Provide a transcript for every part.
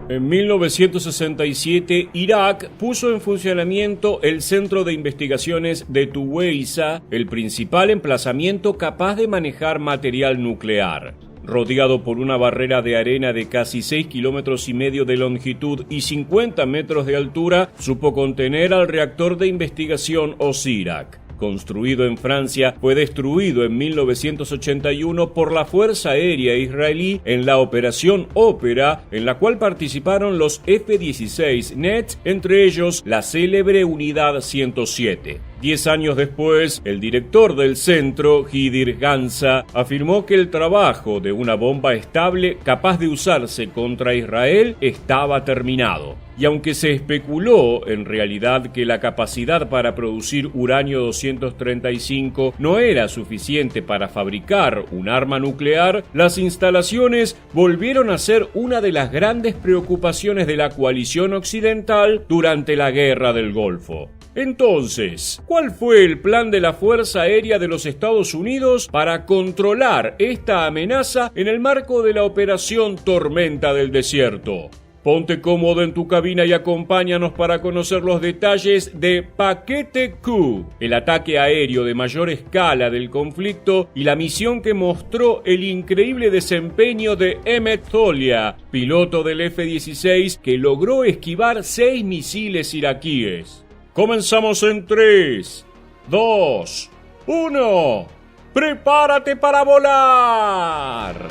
En 1967, Irak puso en funcionamiento el Centro de Investigaciones de Tuweiza, el principal emplazamiento capaz de manejar material nuclear. Rodeado por una barrera de arena de casi 6,5 kilómetros de longitud y 50 metros de altura, supo contener al reactor de investigación Osirak. Construido en Francia, fue destruido en 1981 por la Fuerza Aérea Israelí en la Operación Ópera, en la cual participaron los F-16 Net, entre ellos la célebre Unidad 107. 10 años después, el director del centro, Hidir Ganza, afirmó que el trabajo de una bomba estable capaz de usarse contra Israel estaba terminado. Y aunque se especuló en realidad que la capacidad para producir uranio 235 no era suficiente para fabricar un arma nuclear, las instalaciones volvieron a ser una de las grandes preocupaciones de la coalición occidental durante la Guerra del Golfo. Entonces, ¿cuál fue el plan de la Fuerza Aérea de los Estados Unidos para controlar esta amenaza en el marco de la Operación Tormenta del Desierto? Ponte cómodo en tu cabina y acompáñanos para conocer los detalles de Paquete Q, el ataque aéreo de mayor escala del conflicto y la misión que mostró el increíble desempeño de Emmet Tholia, piloto del F-16 que logró esquivar 6 misiles iraquíes. Comenzamos en 3, 2, 1. ¡Prepárate para volar!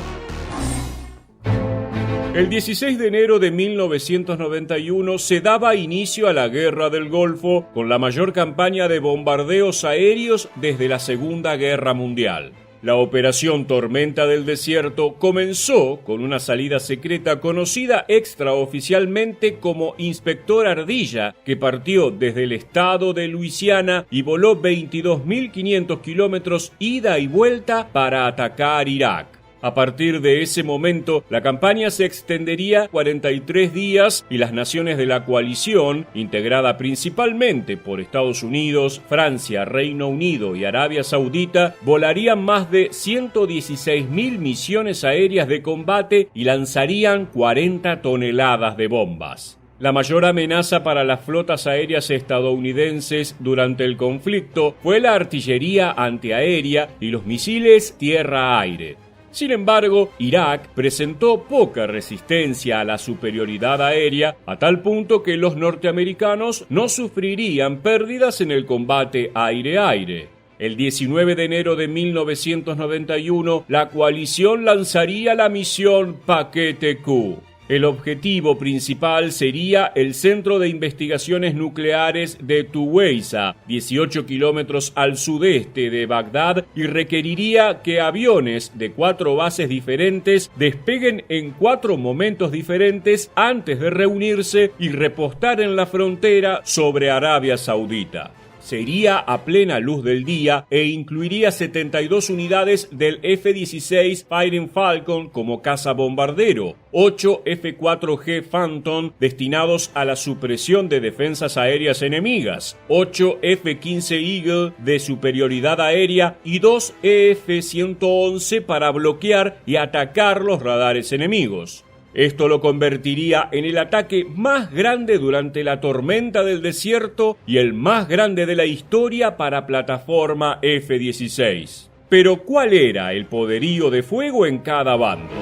El 16 de enero de 1991 se daba inicio a la Guerra del Golfo con la mayor campaña de bombardeos aéreos desde la Segunda Guerra Mundial. La Operación Tormenta del Desierto comenzó con una salida secreta conocida extraoficialmente como Inspector Ardilla, que partió desde el estado de Luisiana y voló 22.500 kilómetros ida y vuelta para atacar Irak. A partir de ese momento, la campaña se extendería 43 días y las naciones de la coalición, integrada principalmente por Estados Unidos, Francia, Reino Unido y Arabia Saudita, volarían más de 116.000 misiones aéreas de combate y lanzarían 40 toneladas de bombas. La mayor amenaza para las flotas aéreas estadounidenses durante el conflicto fue la artillería antiaérea y los misiles tierra-aire. Sin embargo, Irak presentó poca resistencia a la superioridad aérea, a tal punto que los norteamericanos no sufrirían pérdidas en el combate aire-aire. El 19 de enero de 1991, la coalición lanzaría la misión Paquete Q. El objetivo principal sería el Centro de Investigaciones Nucleares de Tuweiza, 18 kilómetros al sudeste de Bagdad, y requeriría que aviones de 4 bases diferentes despeguen en 4 momentos diferentes antes de reunirse y repostar en la frontera sobre Arabia Saudita. Sería a plena luz del día e incluiría 72 unidades del F-16 Fighting Falcon como cazabombardero, 8 F-4G Phantom destinados a la supresión de defensas aéreas enemigas, 8 F-15 Eagle de superioridad aérea y 2 EF-111 para bloquear y atacar los radares enemigos. Esto lo convertiría en el ataque más grande durante la Tormenta del Desierto y el más grande de la historia para plataforma F-16. Pero ¿cuál era el poderío de fuego en cada bando?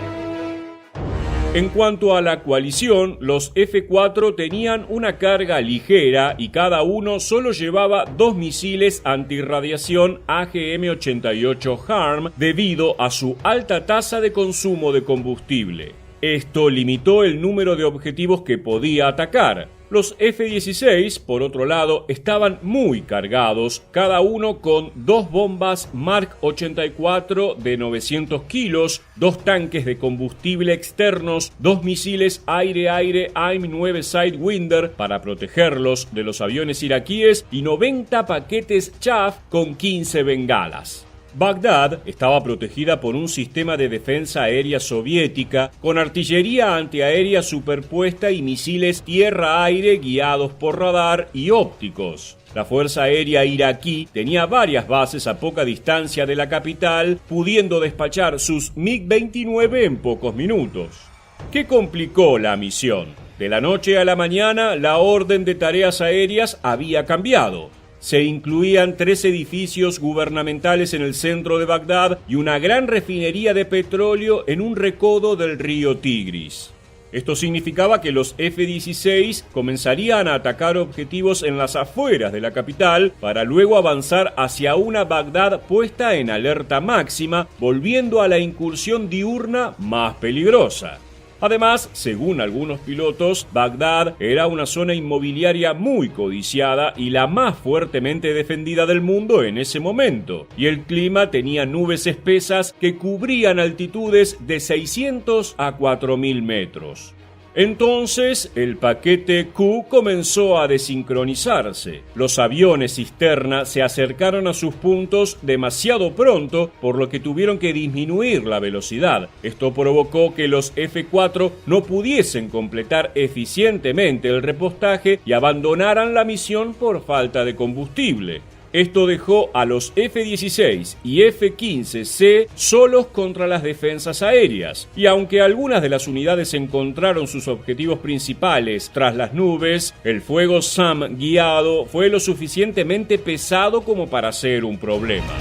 En cuanto a la coalición, los F-4 tenían una carga ligera y cada uno solo llevaba 2 misiles antirradiación AGM-88 HARM debido a su alta tasa de consumo de combustible. Esto limitó el número de objetivos que podía atacar. Los F-16, por otro lado, estaban muy cargados, cada uno con 2 bombas Mark 84 de 900 kilos, 2 tanques de combustible externos, 2 misiles aire-aire AIM-9 Sidewinder para protegerlos de los aviones iraquíes y 90 paquetes Chaff con 15 bengalas. Bagdad estaba protegida por un sistema de defensa aérea soviética con artillería antiaérea superpuesta y misiles tierra-aire guiados por radar y ópticos. La Fuerza Aérea iraquí tenía varias bases a poca distancia de la capital, pudiendo despachar sus MiG-29 en pocos minutos. ¿Qué complicó la misión? De la noche a la mañana, la orden de tareas aéreas había cambiado. Se incluían 3 edificios gubernamentales en el centro de Bagdad y una gran refinería de petróleo en un recodo del río Tigris. Esto significaba que los F-16 comenzarían a atacar objetivos en las afueras de la capital para luego avanzar hacia una Bagdad puesta en alerta máxima, volviendo a la incursión diurna más peligrosa. Además, según algunos pilotos, Bagdad era una zona inmobiliaria muy codiciada y la más fuertemente defendida del mundo en ese momento, y el clima tenía nubes espesas que cubrían altitudes de 600 a 4.000 metros. Entonces, el paquete Q comenzó a desincronizarse. Los aviones cisterna se acercaron a sus puntos demasiado pronto, por lo que tuvieron que disminuir la velocidad. Esto provocó que los F-4 no pudiesen completar eficientemente el repostaje y abandonaran la misión por falta de combustible. Esto dejó a los F-16 y F-15C solos contra las defensas aéreas, y aunque algunas de las unidades encontraron sus objetivos principales tras las nubes, el fuego SAM guiado fue lo suficientemente pesado como para ser un problema.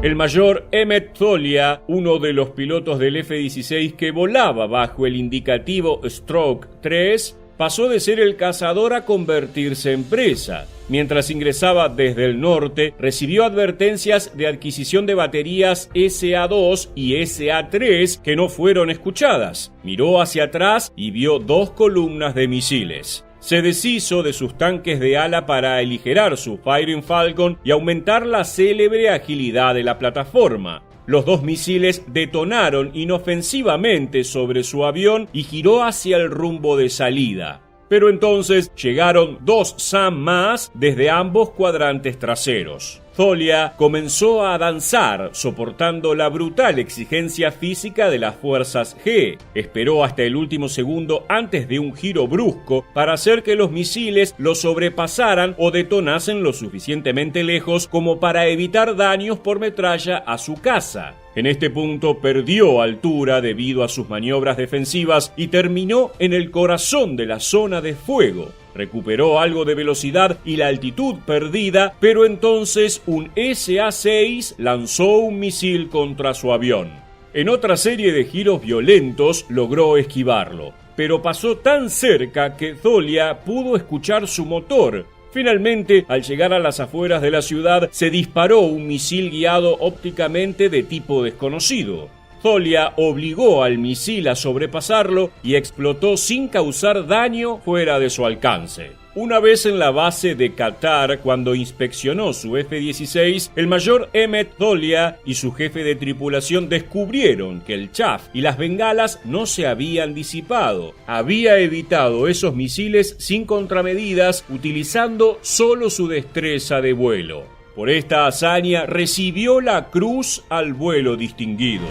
El mayor Emmet Tholia, uno de los pilotos del F-16 que volaba bajo el indicativo Stroke 3, pasó de ser el cazador a convertirse en presa. Mientras ingresaba desde el norte, recibió advertencias de adquisición de baterías SA-2 y SA-3 que no fueron escuchadas. Miró hacia atrás y vio 2 columnas de misiles. Se deshizo de sus tanques de ala para aligerar su Fighting Falcon y aumentar la célebre agilidad de la plataforma. Los 2 misiles detonaron inofensivamente sobre su avión y giró hacia el rumbo de salida. Pero entonces llegaron 2 SAM más desde ambos cuadrantes traseros. Tholia comenzó a danzar, soportando la brutal exigencia física de las fuerzas G. Esperó hasta el último segundo antes de un giro brusco para hacer que los misiles lo sobrepasaran o detonasen lo suficientemente lejos como para evitar daños por metralla a su caza. En este punto perdió altura debido a sus maniobras defensivas y terminó en el corazón de la zona de fuego. Recuperó algo de velocidad y la altitud perdida, pero entonces un SA-6 lanzó un misil contra su avión. En otra serie de giros violentos logró esquivarlo, pero pasó tan cerca que Tholia pudo escuchar su motor. Finalmente, al llegar a las afueras de la ciudad, se disparó un misil guiado ópticamente de tipo desconocido. Tholia obligó al misil a sobrepasarlo y explotó sin causar daño fuera de su alcance. Una vez en la base de Qatar, cuando inspeccionó su F-16, el mayor Emmet Tholia y su jefe de tripulación descubrieron que el chaff y las bengalas no se habían disipado. Había evitado esos misiles sin contramedidas, utilizando solo su destreza de vuelo. Por esta hazaña recibió la Cruz al Vuelo Distinguido.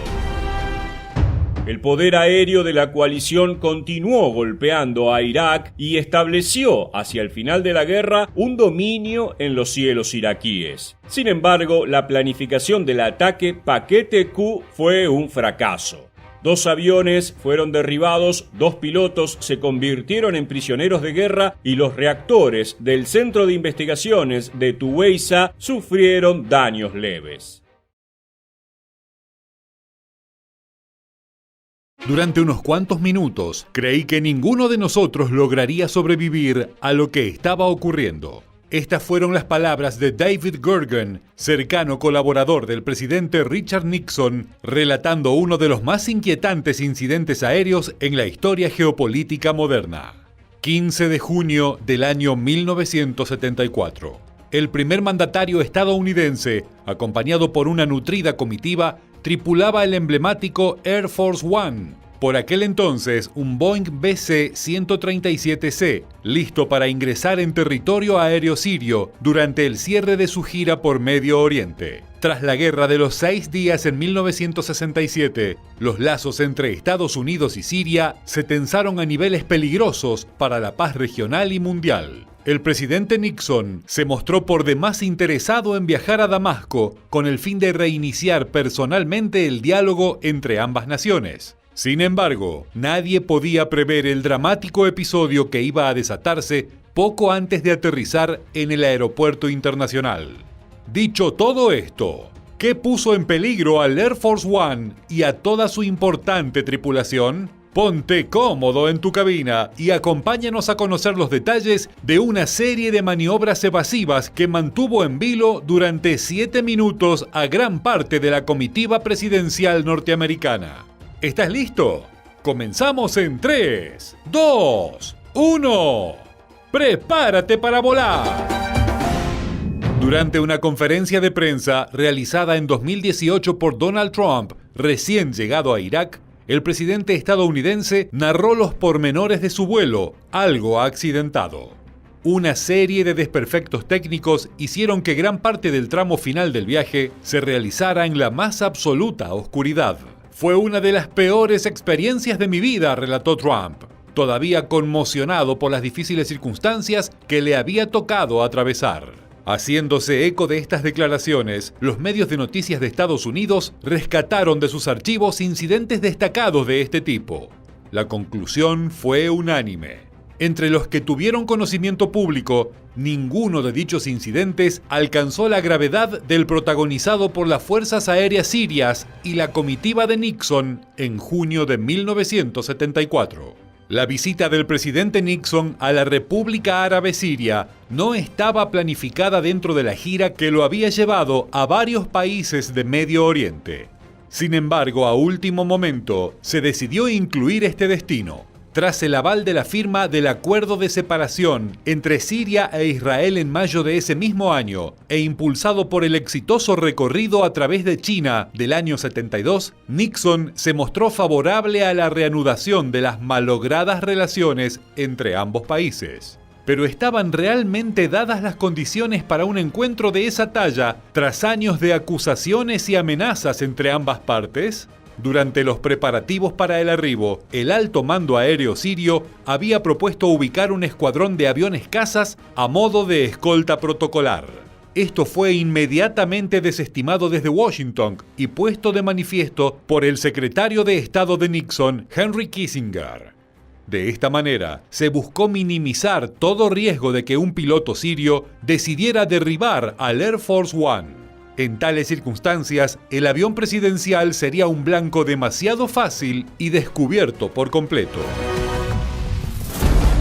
El poder aéreo de la coalición continuó golpeando a Irak y estableció, hacia el final de la guerra, un dominio en los cielos iraquíes. Sin embargo, la planificación del ataque Paquete Q fue un fracaso. 2 aviones fueron derribados, 2 pilotos se convirtieron en prisioneros de guerra y los reactores del Centro de Investigaciones de Tuweiza sufrieron daños leves. Durante unos cuantos minutos, creí que ninguno de nosotros lograría sobrevivir a lo que estaba ocurriendo. Estas fueron las palabras de David Gergen, cercano colaborador del presidente Richard Nixon, relatando uno de los más inquietantes incidentes aéreos en la historia geopolítica moderna. 15 de junio del año 1974. El primer mandatario estadounidense, acompañado por una nutrida comitiva, tripulaba el emblemático Air Force One, por aquel entonces un Boeing BC-137C, listo para ingresar en territorio aéreo sirio durante el cierre de su gira por Medio Oriente. Tras la Guerra de los 6 días en 1967, los lazos entre Estados Unidos y Siria se tensaron a niveles peligrosos para la paz regional y mundial. El presidente Nixon se mostró por demás interesado en viajar a Damasco con el fin de reiniciar personalmente el diálogo entre ambas naciones. Sin embargo, nadie podía prever el dramático episodio que iba a desatarse poco antes de aterrizar en el aeropuerto internacional. Dicho todo esto, ¿qué puso en peligro al Air Force One y a toda su importante tripulación? Ponte cómodo en tu cabina y acompáñanos a conocer los detalles de una serie de maniobras evasivas que mantuvo en vilo durante 7 minutos a gran parte de la comitiva presidencial norteamericana. ¿Estás listo? Comenzamos en 3, 2, 1. ¡Prepárate para volar! Durante una conferencia de prensa realizada en 2018 por Donald Trump, recién llegado a Irak, el presidente estadounidense narró los pormenores de su vuelo, algo accidentado. Una serie de desperfectos técnicos hicieron que gran parte del tramo final del viaje se realizara en la más absoluta oscuridad. Fue una de las peores experiencias de mi vida, relató Trump, todavía conmocionado por las difíciles circunstancias que le había tocado atravesar. Haciéndose eco de estas declaraciones, los medios de noticias de Estados Unidos rescataron de sus archivos incidentes destacados de este tipo. La conclusión fue unánime. Entre los que tuvieron conocimiento público, ninguno de dichos incidentes alcanzó la gravedad del protagonizado por las Fuerzas Aéreas Sirias y la comitiva de Nixon en junio de 1974. La visita del presidente Nixon a la República Árabe Siria no estaba planificada dentro de la gira que lo había llevado a varios países de Medio Oriente. Sin embargo, a último momento, se decidió incluir este destino, tras el aval de la firma del acuerdo de separación entre Siria e Israel en mayo de ese mismo año e impulsado por el exitoso recorrido a través de China del año 72, Nixon se mostró favorable a la reanudación de las malogradas relaciones entre ambos países. Pero ¿estaban realmente dadas las condiciones para un encuentro de esa talla tras años de acusaciones y amenazas entre ambas partes? Durante los preparativos para el arribo, el alto mando aéreo sirio había propuesto ubicar un escuadrón de aviones cazas a modo de escolta protocolar. Esto fue inmediatamente desestimado desde Washington y puesto de manifiesto por el secretario de Estado de Nixon, Henry Kissinger. De esta manera, se buscó minimizar todo riesgo de que un piloto sirio decidiera derribar al Air Force One. En tales circunstancias, el avión presidencial sería un blanco demasiado fácil y descubierto por completo.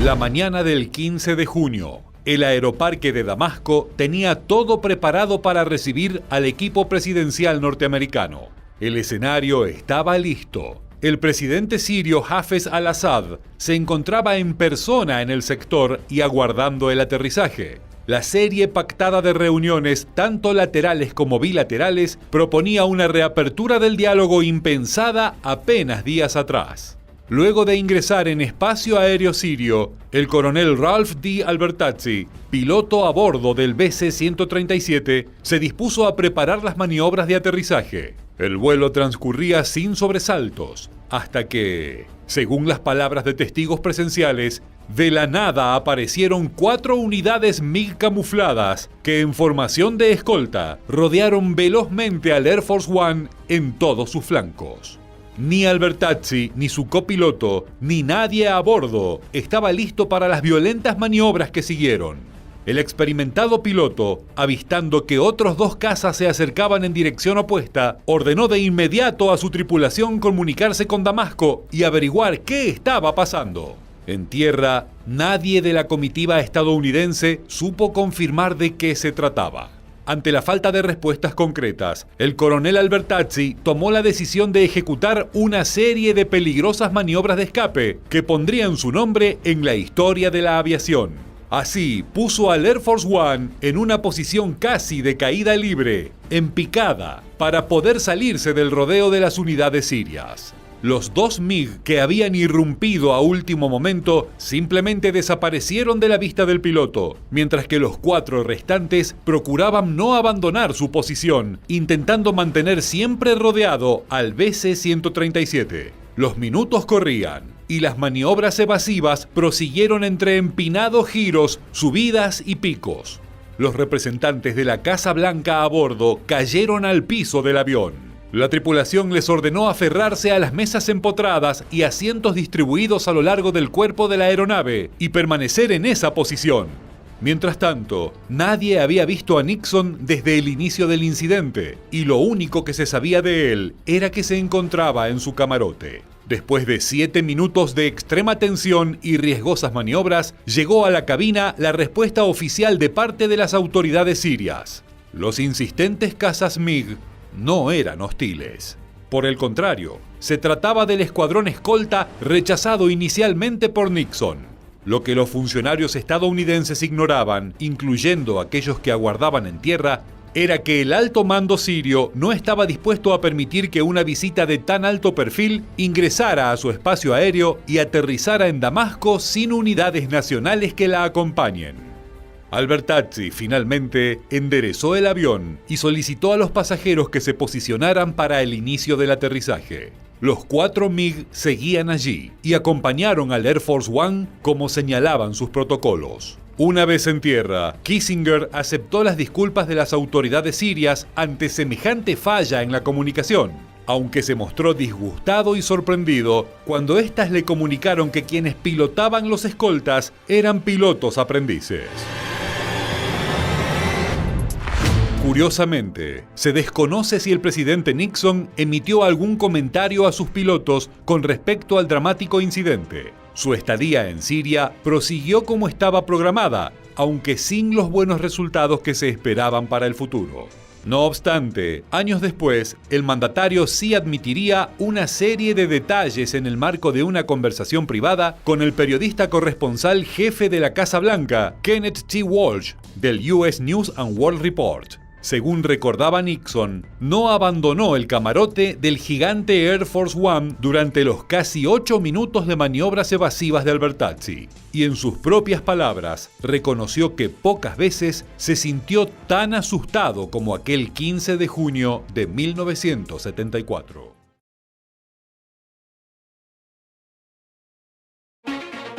La mañana del 15 de junio, el aeroparque de Damasco tenía todo preparado para recibir al equipo presidencial norteamericano. El escenario estaba listo. El presidente sirio Hafez al-Assad se encontraba en persona en el sector y aguardando el aterrizaje. La serie pactada de reuniones, tanto laterales como bilaterales, proponía una reapertura del diálogo impensada apenas días atrás. Luego de ingresar en espacio aéreo sirio, el coronel Ralph D. Albertazzi, piloto a bordo del BC-137, se dispuso a preparar las maniobras de aterrizaje. El vuelo transcurría sin sobresaltos, hasta que, según las palabras de testigos presenciales, de la nada aparecieron 4 unidades MiG camufladas que en formación de escolta rodearon velozmente al Air Force One en todos sus flancos. Ni Albertazzi, ni su copiloto, ni nadie a bordo estaba listo para las violentas maniobras que siguieron. El experimentado piloto, avistando que otros 2 cazas se acercaban en dirección opuesta, ordenó de inmediato a su tripulación comunicarse con Damasco y averiguar qué estaba pasando. En tierra, nadie de la comitiva estadounidense supo confirmar de qué se trataba. Ante la falta de respuestas concretas, el coronel Albertazzi tomó la decisión de ejecutar una serie de peligrosas maniobras de escape que pondrían su nombre en la historia de la aviación. Así, puso al Air Force One en una posición casi de caída libre, en picada, para poder salirse del rodeo de las unidades sirias. Los 2 MiG que habían irrumpido a último momento simplemente desaparecieron de la vista del piloto, mientras que los 4 restantes procuraban no abandonar su posición, intentando mantener siempre rodeado al BC-137. Los minutos corrían y las maniobras evasivas prosiguieron entre empinados giros, subidas y picos. Los representantes de la Casa Blanca a bordo cayeron al piso del avión. La tripulación les ordenó aferrarse a las mesas empotradas y asientos distribuidos a lo largo del cuerpo de la aeronave y permanecer en esa posición. Mientras tanto, nadie había visto a Nixon desde el inicio del incidente y lo único que se sabía de él era que se encontraba en su camarote. Después de 7 minutos de extrema tensión y riesgosas maniobras, llegó a la cabina la respuesta oficial de parte de las autoridades sirias. Los insistentes cazas MiG no eran hostiles. Por el contrario, se trataba del escuadrón escolta rechazado inicialmente por Nixon. Lo que los funcionarios estadounidenses ignoraban, incluyendo aquellos que aguardaban en tierra, era que el alto mando sirio no estaba dispuesto a permitir que una visita de tan alto perfil ingresara a su espacio aéreo y aterrizara en Damasco sin unidades nacionales que la acompañen. Albertazzi finalmente enderezó el avión y solicitó a los pasajeros que se posicionaran para el inicio del aterrizaje. Los 4 MiG seguían allí y acompañaron al Air Force One como señalaban sus protocolos. Una vez en tierra, Kissinger aceptó las disculpas de las autoridades sirias ante semejante falla en la comunicación, aunque se mostró disgustado y sorprendido cuando éstas le comunicaron que quienes pilotaban los escoltas eran pilotos aprendices. Curiosamente, se desconoce si el presidente Nixon emitió algún comentario a sus pilotos con respecto al dramático incidente. Su estadía en Siria prosiguió como estaba programada, aunque sin los buenos resultados que se esperaban para el futuro. No obstante, años después, el mandatario sí admitiría una serie de detalles en el marco de una conversación privada con el periodista corresponsal jefe de la Casa Blanca, Kenneth T. Walsh, del US News and World Report. Según recordaba Nixon, no abandonó el camarote del gigante Air Force One durante los casi 8 minutos de maniobras evasivas de Albertazzi. Y en sus propias palabras, reconoció que pocas veces se sintió tan asustado como aquel 15 de junio de 1974.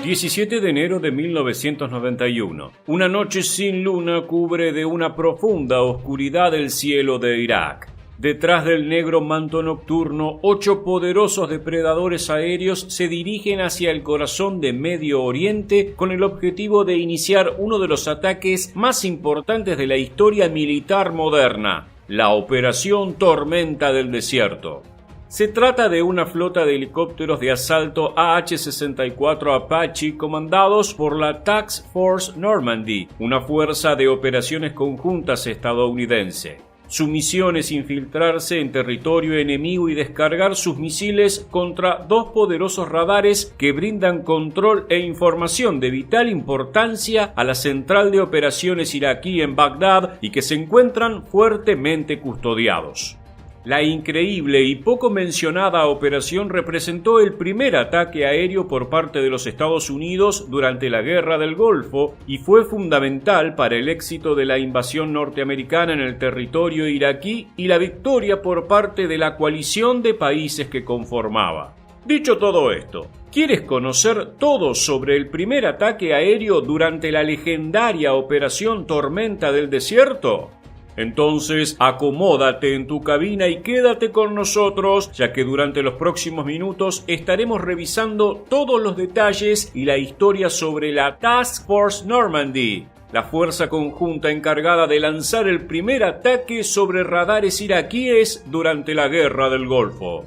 17 de enero de 1991. Una noche sin luna cubre de una profunda oscuridad el cielo de Irak. Detrás del negro manto nocturno, 8 poderosos depredadores aéreos se dirigen hacia el corazón de Medio Oriente con el objetivo de iniciar uno de los ataques más importantes de la historia militar moderna, la Operación Tormenta del Desierto. Se trata de una flota de helicópteros de asalto AH-64 Apache comandados por la Task Force Normandy, una fuerza de operaciones conjuntas estadounidense. Su misión es infiltrarse en territorio enemigo y descargar sus misiles contra 2 poderosos radares que brindan control e información de vital importancia a la central de operaciones iraquí en Bagdad y que se encuentran fuertemente custodiados. La increíble y poco mencionada operación representó el primer ataque aéreo por parte de los Estados Unidos durante la Guerra del Golfo y fue fundamental para el éxito de la invasión norteamericana en el territorio iraquí y la victoria por parte de la coalición de países que conformaba. Dicho todo esto, ¿quieres conocer todo sobre el primer ataque aéreo durante la legendaria Operación Tormenta del Desierto? Entonces, acomódate en tu cabina y quédate con nosotros, ya que durante los próximos minutos estaremos revisando todos los detalles y la historia sobre la Task Force Normandy, la fuerza conjunta encargada de lanzar el primer ataque sobre radares iraquíes durante la Guerra del Golfo.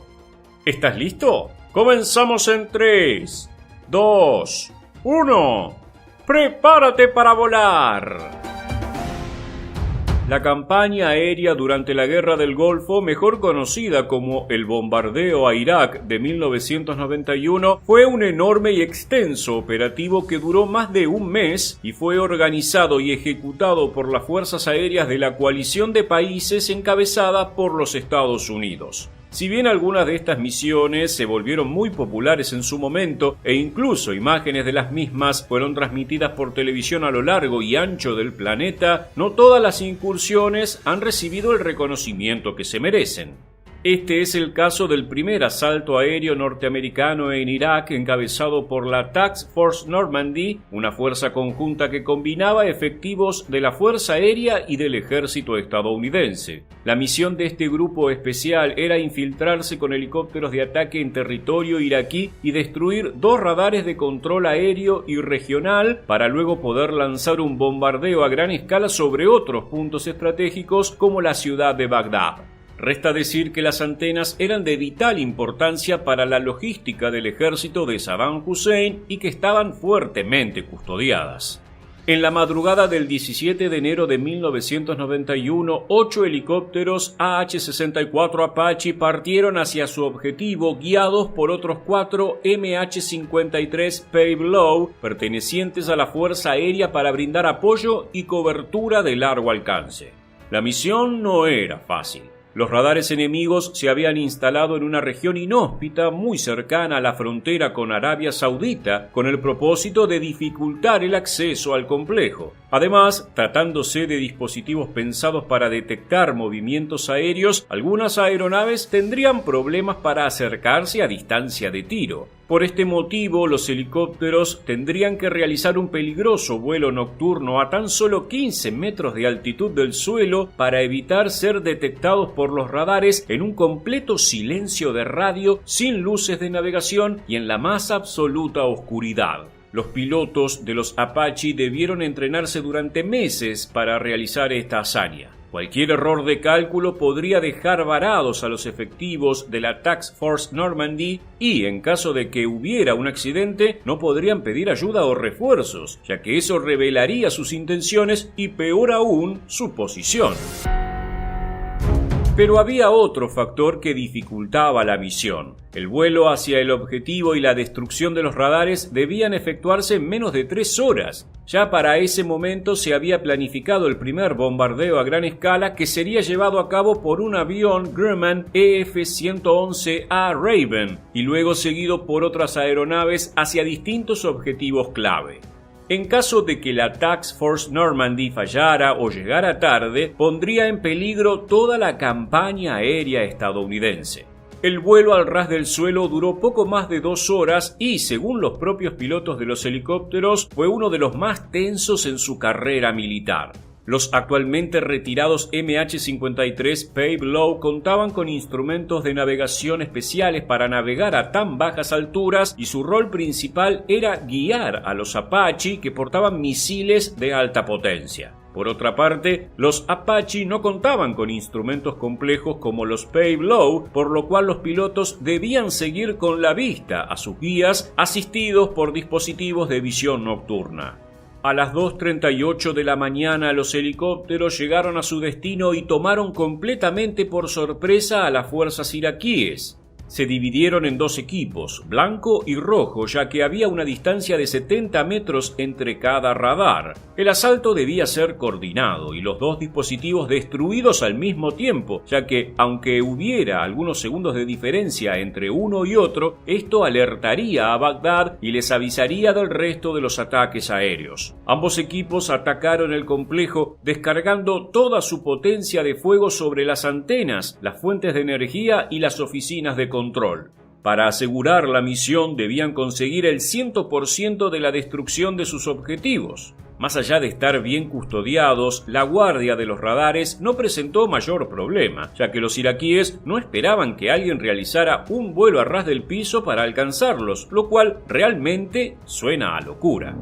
¿Estás listo? Comenzamos en 3, 2, 1. ¡Prepárate para volar! La campaña aérea durante la Guerra del Golfo, mejor conocida como el bombardeo a Irak de 1991, fue un enorme y extenso operativo que duró más de un mes y fue organizado y ejecutado por las fuerzas aéreas de la coalición de países encabezada por los Estados Unidos. Si bien algunas de estas misiones se volvieron muy populares en su momento e incluso imágenes de las mismas fueron transmitidas por televisión a lo largo y ancho del planeta, no todas las incursiones han recibido el reconocimiento que se merecen. Este es el caso del primer asalto aéreo norteamericano en Irak encabezado por la Task Force Normandy, una fuerza conjunta que combinaba efectivos de la Fuerza Aérea y del ejército estadounidense. La misión de este grupo especial era infiltrarse con helicópteros de ataque en territorio iraquí y destruir 2 radares de control aéreo y regional para luego poder lanzar un bombardeo a gran escala sobre otros puntos estratégicos como la ciudad de Bagdad. Resta decir que las antenas eran de vital importancia para la logística del ejército de Saddam Hussein y que estaban fuertemente custodiadas. En la madrugada del 17 de enero de 1991, 8 helicópteros AH-64 Apache partieron hacia su objetivo guiados por otros 4 MH-53 Pave-Low pertenecientes a la Fuerza Aérea para brindar apoyo y cobertura de largo alcance. La misión no era fácil. Los radares enemigos se habían instalado en una región inhóspita muy cercana a la frontera con Arabia Saudita con el propósito de dificultar el acceso al complejo. Además, tratándose de dispositivos pensados para detectar movimientos aéreos, algunas aeronaves tendrían problemas para acercarse a distancia de tiro. Por este motivo, los helicópteros tendrían que realizar un peligroso vuelo nocturno a tan solo 15 metros de altitud del suelo para evitar ser detectados por los radares en un completo silencio de radio, sin luces de navegación y en la más absoluta oscuridad. Los pilotos de los Apache debieron entrenarse durante meses para realizar esta hazaña. Cualquier error de cálculo podría dejar varados a los efectivos de la Task Force Normandy y, en caso de que hubiera un accidente, no podrían pedir ayuda o refuerzos, ya que eso revelaría sus intenciones y, peor aún, su posición. Pero había otro factor que dificultaba la misión. El vuelo hacia el objetivo y la destrucción de los radares debían efectuarse en menos de 3 horas. Ya para ese momento se había planificado el primer bombardeo a gran escala que sería llevado a cabo por un avión Grumman EF-111A Raven y luego seguido por otras aeronaves hacia distintos objetivos clave. En caso de que la Task Force Normandy fallara o llegara tarde, pondría en peligro toda la campaña aérea estadounidense. El vuelo al ras del suelo duró poco más de 2 horas y, según los propios pilotos de los helicópteros, fue uno de los más tensos en su carrera militar. Los actualmente retirados MH-53 Pave-Low contaban con instrumentos de navegación especiales para navegar a tan bajas alturas y su rol principal era guiar a los Apache que portaban misiles de alta potencia. Por otra parte, los Apache no contaban con instrumentos complejos como los Pave-Low, por lo cual los pilotos debían seguir con la vista a sus guías asistidos por dispositivos de visión nocturna. A las 2:38 de la mañana los helicópteros llegaron a su destino y tomaron completamente por sorpresa a las fuerzas iraquíes. Se dividieron en 2 equipos, blanco y rojo, ya que había una distancia de 70 metros entre cada radar. El asalto debía ser coordinado y los 2 dispositivos destruidos al mismo tiempo, ya que, aunque hubiera algunos segundos de diferencia entre uno y otro, esto alertaría a Bagdad y les avisaría del resto de los ataques aéreos. Ambos equipos atacaron el complejo, descargando toda su potencia de fuego sobre las antenas, las fuentes de energía y las oficinas de control. Para asegurar la misión debían conseguir el 100% de la destrucción de sus objetivos. Más allá de estar bien custodiados, la guardia de los radares no presentó mayor problema, ya que los iraquíes no esperaban que alguien realizara un vuelo a ras del piso para alcanzarlos, lo cual realmente suena a locura.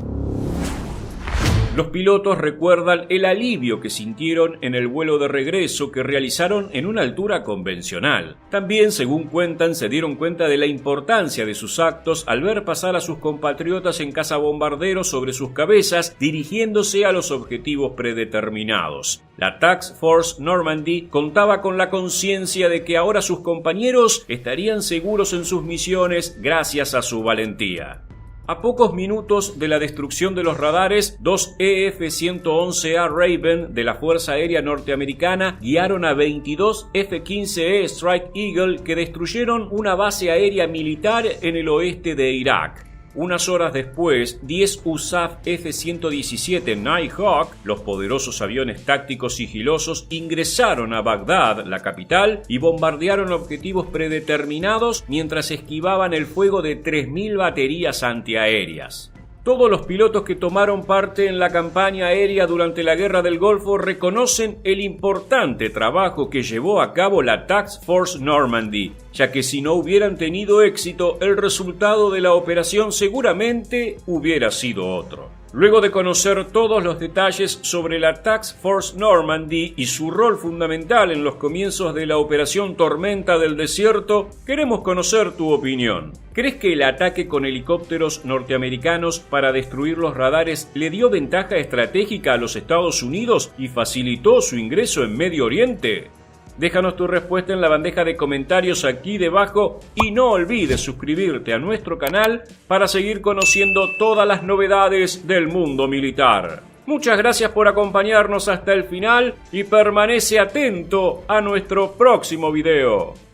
Los pilotos recuerdan el alivio que sintieron en el vuelo de regreso que realizaron en una altura convencional. También, según cuentan, se dieron cuenta de la importancia de sus actos al ver pasar a sus compatriotas en cazabombarderos sobre sus cabezas, dirigiéndose a los objetivos predeterminados. La Task Force Normandy contaba con la conciencia de que ahora sus compañeros estarían seguros en sus misiones gracias a su valentía. A pocos minutos de la destrucción de los radares, 2 EF-111A Raven de la Fuerza Aérea Norteamericana guiaron a 22 F-15E Strike Eagle que destruyeron una base aérea militar en el oeste de Irak. Unas horas después, 10 USAF F-117 Nighthawk, los poderosos aviones tácticos sigilosos, ingresaron a Bagdad, la capital, y bombardearon objetivos predeterminados mientras esquivaban el fuego de 3.000 baterías antiaéreas. Todos los pilotos que tomaron parte en la campaña aérea durante la Guerra del Golfo reconocen el importante trabajo que llevó a cabo la Task Force Normandy, ya que si no hubieran tenido éxito, el resultado de la operación seguramente hubiera sido otro. Luego de conocer todos los detalles sobre la Task Force Normandy y su rol fundamental en los comienzos de la Operación Tormenta del Desierto, queremos conocer tu opinión. ¿Crees que el ataque con helicópteros norteamericanos para destruir los radares le dio ventaja estratégica a los Estados Unidos y facilitó su ingreso en Medio Oriente? Déjanos tu respuesta en la bandeja de comentarios aquí debajo y no olvides suscribirte a nuestro canal para seguir conociendo todas las novedades del mundo militar. Muchas gracias por acompañarnos hasta el final y permanece atento a nuestro próximo video.